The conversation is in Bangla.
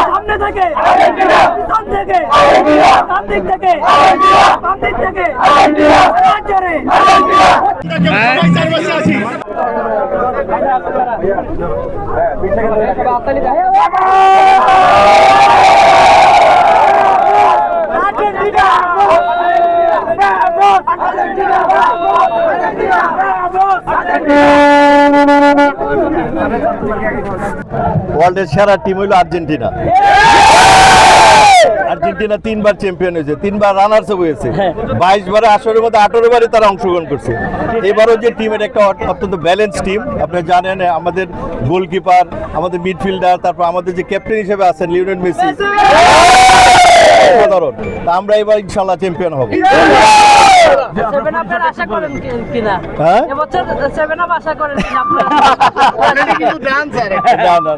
সামনে থেকে পিছন থেকে ডান দিক থেকে বাম দিক থেকে ওয়ার্ল্ডের সেরা টিম হইল আর্জেন্টিনা। আর্জেন্টিনা 3 বার চ্যাম্পিয়ন হয়েছে, 3 বার রানার্স আপ হয়েছে, 22 বারে আসরের মধ্যে 18 বারে তারা অংশগ্রহণ করছে। এবারও যে টিমের একটা অত্যন্ত ব্যালেন্স টিম, আপনি জানেন আমাদের গোলকিপার, আমাদের মিডফিল্ডার, তারপর আমাদের যে ক্যাপ্টেন হিসেবে আছেন লিওনেল মেসি, সাধারণ। তা আমরা এবার ইনশাআল্লাহ চ্যাম্পিয়ন হব। সেভেন আপের আশা করেন কিনা? এবছর সেভেন আপ আশা করেন কিনা আপনারা? না